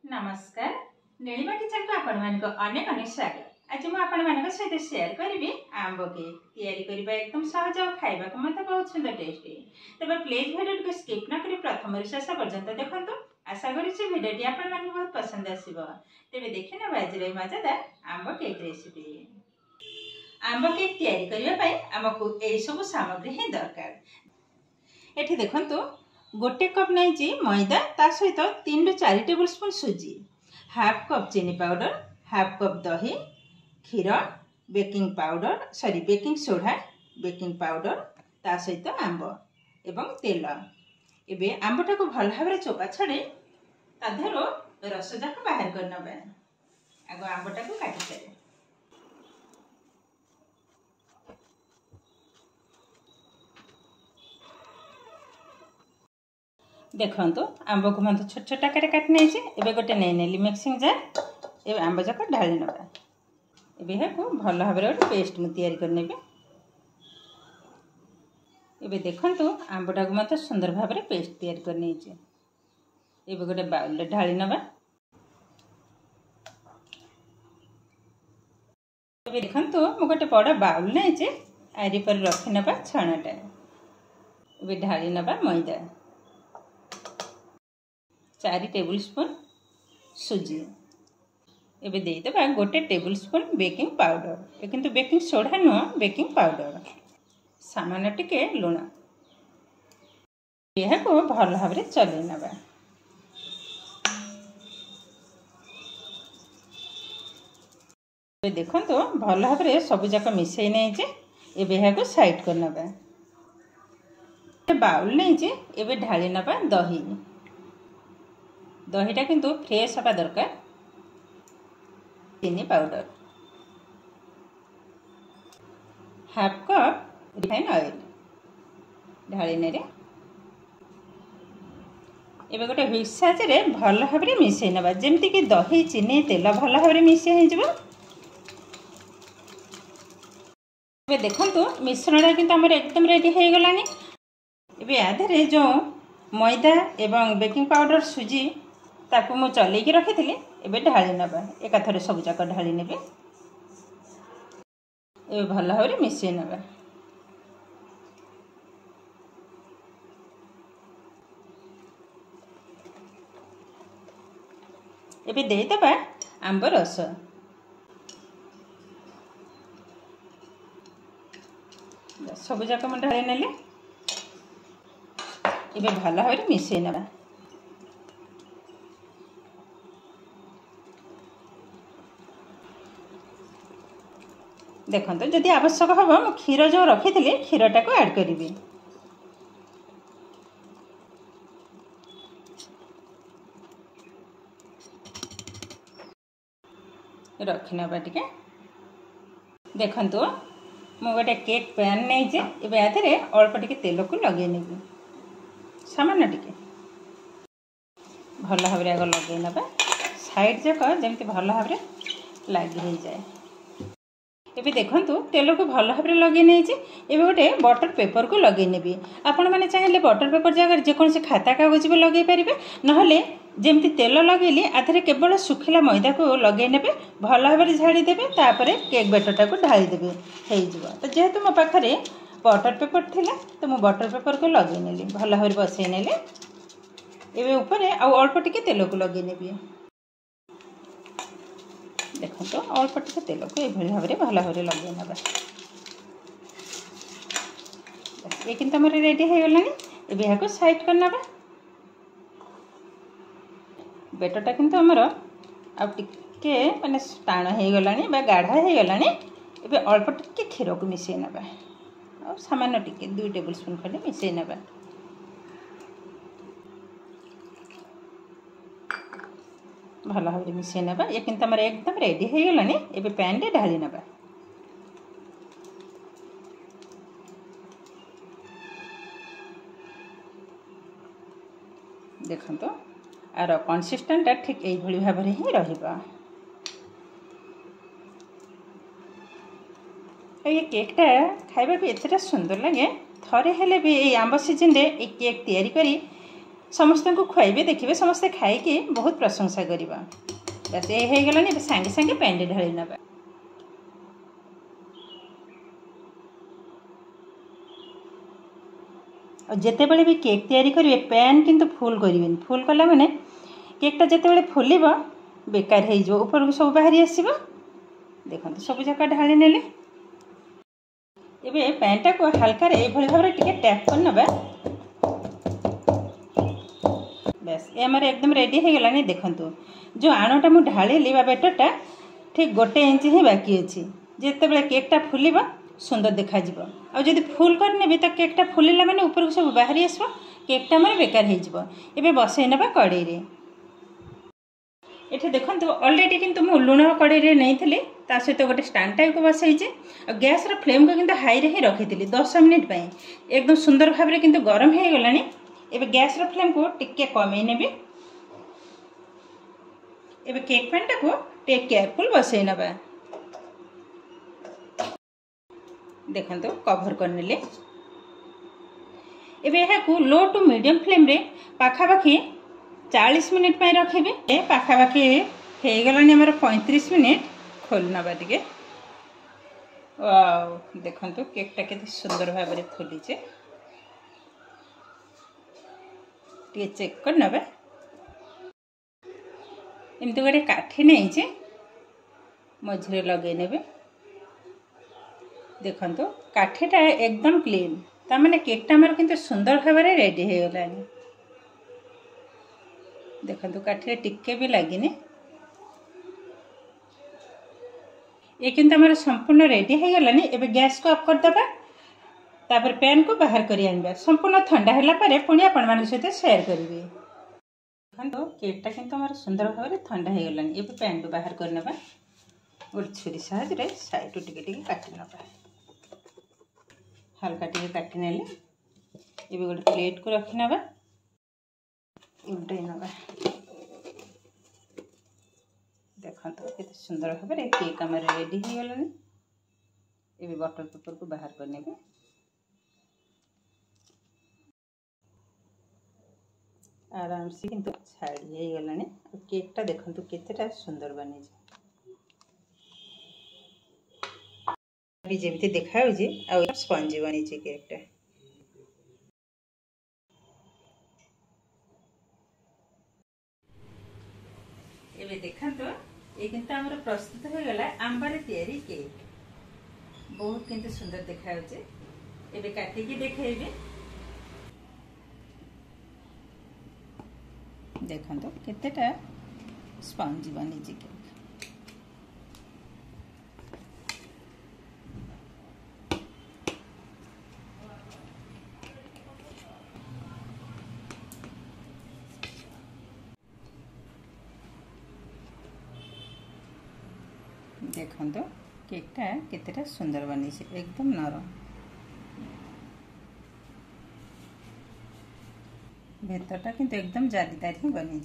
नमस्कार नीलिमा किचन को आपण मानक अनेक अनेक स्वागत। आज मैं आपण मानक सहित शेयर करी आंब केक तैयारी करबा एकदम सहज और खाइबा को मत बहुत सुंदर टेस्टी। तबे प्लीज वीडियो को स्किप न करी प्रथम रु शेष पर्यंत देखंतु। आशा करी से वीडियोटी आपण मानक बहुत पसंद आसीबो। तबे देखिना बाजरे मजेदार आंब केक रेसिपी। आंब केक तैयारी करबा पई हमकु एई सब सामग्री ही दरकार। एठी देखंतु गोटे कप नहीं मैदा ता सहित 3 ରୁ 4 टेबल स्पून सुजी, हाफ कप चीनी पाउडर, हाफ कप दही, क्षीर, बेकिंग सोडा, बेकिंग पाउडर ता सहित आंब एवं तेल। एबे आंबटा को भल भाव चोपा छाड़ी ता देहरो रस जाक बाहर कर नबे। आगो आंबटा को काटी सारे देखो आंब को मैं छोट छोट आकार काटि नहीं एबे गोटे नहीं नेली मिक्सिंग जार एबे आंब जाक ढाली नबा। एबे को भल भाव गोटे पेस्ट मु तैयारी कर नेबे। एबे देखंतु आंबटा को मैं सुंदर भाव पेस्ट तैयारी कर नहीं एबे गोटे बाउल ढाली नबा। एबे देखंतु मु गोटे बड़ बाउल नहीं आरी पर रखी नबा छाणाटा। एबे ढाली नबा मैदा 4 टेबल स्पून सुजी। एबे दे देबा गोटे टेबल स्पून बेकिंग पाउडर किंतु बेकिंग सोडा नुह बेकिंग पाउडर सामान्य टिके लुण। यह को भल भाव चलै नबा। देखंतु भल भाव सब जाक मिसई नहीं एबे यह को साइड कर नबा। बाउल नहीं एबे ढाली नबा दही। दहीटा किंतु फ्रेश हवा दरकार। चीनी powder, half cup refine oil ढाली नेरे। एबे गोटे व्हिस्क साहाय्य भल भाव मिसई नबा जेमती कि दही चीनी तेल भल भाव मिसई हो जिवो। एबे देखंतु मिश्रणटा किंतु हमर एकदम रेडी हो गलानी। एबे आधरे जो मैदा एवं बेकिंग पाउडर सुजी ताकू मु चलैकी रखी एबे ढाली नबा। एकाथरे सब जाक ढाली नेबे। एबे भल भाव मिसई नबा। एबे दे देबा आंब रस। सब जाक मु ढाली नेले। एबे भल भाव मिसई नबा। देखो जदि आवश्यक हम मु क्षीर जो रखी थी क्षीरटा को ऐड करी। रखी नबा टिके। देखंतु मु गोटे केक पैन नहीं एबे आधे अल्प टिके तेल को लगे नेबी सामान्य टिके भल भाव आग लगे नबा। साइड जाक जमती भल भाव लगी हो जाए। एबे देखंतु तेल को भल भाव लगे नहीं एबे गोटे बटर पेपर को लगे नेबी। आपण माने चाहेले बटर पेपर जगह जेकोन से खाता कागज भी लगे पारिबे नहले जेमती तेल लगेली आधरे केवल सुखिला मैदा को लगे नेबे भल भाव झाड़ी देबे। तापरे केक बैटरटा को ढाली देबे हे जिवो। तो जेहेतु मो पाखरे बटर पेपर थिला तो मु बटर पेपर को लगे नेली भल भाव बसई नेले। एबे ऊपर आ अल्प टिके तेल को लगे नेबी। देखो तो अल्प टिके तेल को ये भाव में भल भाव लगे नबा। ये किंतु हमर रेडी हो गलानी। एबे यह को साइड कर नबा। बेटरटा किंतु हमर आ टिके माने टाण हो गलानी बा गाढ़ा हो गलानी। एबे अल्प टिके क्षीर को मिसई नबा और सामान्य टिके 2 टेबल स्पून खंडे मिसई नबा। भल भाव मिसई नबा। ये किंतु हमर एकदम रेडी हो गलानी। एबे पैन रे ढाली नबा। देखंतु आर कंसिस्टेंट ठीक एई भली भाव रे ही रहिबा। ये केकटा खाइबा को एतटा सुंदर लगे। थरे हेले भी आंब सीजन रे केक तैयारी करी समस्त को खुआइबे देखिए समस्ते खाई बहुत प्रशंसा करिबा। बस ये हो गलानी सांगे सांगे पैन ढाली नबा। और जिते बड़े भी केक तैयारी करेंगे पैन किंतु फुल करें। फुल कला माने केकटा जिते बड़े फुल बेकार हो ऊपर को सब बाहरी आसो। देखो सब जाक ढाली नेले। एबे पैनटा को हल्का ये भाव में टे टैप कर नबा। बस ये आमर एकदम रेडी हो गलानी। देखो जो आणटा मुझे ढाली बेटरटा ठीक 1 इंच ही बाकी अच्छी। जिते केकटा फुल सुंदर देखा आ जदि फुल करने तो केकटा फुलला माने ऊपर को सब बाहरी आसो। केकटा मोर बेकार हो बसई ना कड़े ये देखो अलरेडी किंतु मु लुण कड़े नहीं सहित गोटे स्टैंड टाइप को बसई। गैस फ्लेम को किंतु हाई रे ही रखी 10 मिनिट एकदम सुंदर भाव में किंतु गरम हो गलानी। एबे गैस फ्लेम को टिके कमे नेबी। एबे केक पैन टाको टेक केयरफुल बसई नबा। देखो कभर करने एबे को लो टू मीडियम फ्लेम रे पाखापाखि 40 मिनिट रखिए। पाखापाखि हो गलानी आमर 35 मिनिट। खोल नबा टिके। वाओ देखो केकटा के सुंदर भाव में फुली टे चेक कर नबा। एमती गोटे काठी नहीं मझे लगे नेबे। देखो काठीटा एकदम क्लीन तार केकटा आमर किंतु सुंदर भाव में रेडी हो गलानी। देखो काठी टिके भी लगिनी। ये किंतु आमर संपूर्ण रेडी हो गलानी। एबे गैस को ऑफ कर दबा। तापर पैन को बाहर करी आनबा। संपूर्ण ठंडा होला पारे पुणी आपण मान सहित शेयर करिवे। देखो केकटा किंतु आमर सुंदर भाव में ठंडा हो गलानी। एबे पैन को बाहर कर नबा। गोटे छुरी साहाय्य साइड टू टिके काटी नबा। हल्का टिके काटी नेले। एबे गोटे प्लेट को रखी नबा। उल्टाई नबा। देखो केते सुंदर भाव में केक आमर रेडी हो गलानी। एबे बटर पेपर को बाहर कर नेबे। आराम से किंतु छाड़ी हो गलानी। केकटा देखो केतेटा सुंदर बनी जमी देखा स्पंजी बनी केकटा। एबे देखा ये किंतु आमर प्रस्तुत हो गला आंबार तैयारी केक। बहुत किंतु सुंदर देखा एबे काटिकी देखेबे। देखो केतेटा स्पंजी बनी केक। देखो केकटा केतेटा सुंदर बनी एकदम नरम। भेतरटा किंतु एकदम जालीदार ही बनी।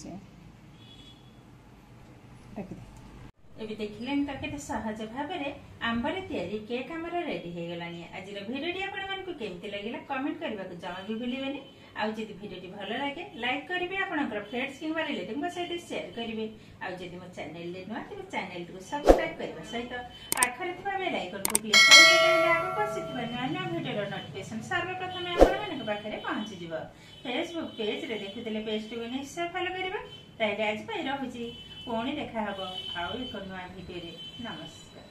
एबे देखिले तो केते सहज भाव में आंबर तैयारी केक आमर रेडी हो गलानी। आज भिडियोटी आपण मानकु केमती लागिला कमेंट करबा को जमा भी भूलिबेनी। आउ जदि भिडियोटी भलो लागे लाइक करिवे। आपनकर फ्रेंड्स किंबा रिलेटिव सहित शेयर करिवे। आउ जदि मो चैनल ले नुआ तो चैनल को सब्सक्राइब करबा सहित पाखरे थिबा बेल आइकन को क्लिक करके ताले आगो पसिथिबा न्या भिडियो नोटिफिकेशन सर्वप्रथम आपण मानक पाखरे पहुंची जिवो। फेसबुक पेज रे देखितले पेज को निश्चय फॉलो करबा। ताइले आज पई रहूची पुणी देखा हबो आउ एक नुआ भिडियो रे। नमस्कार।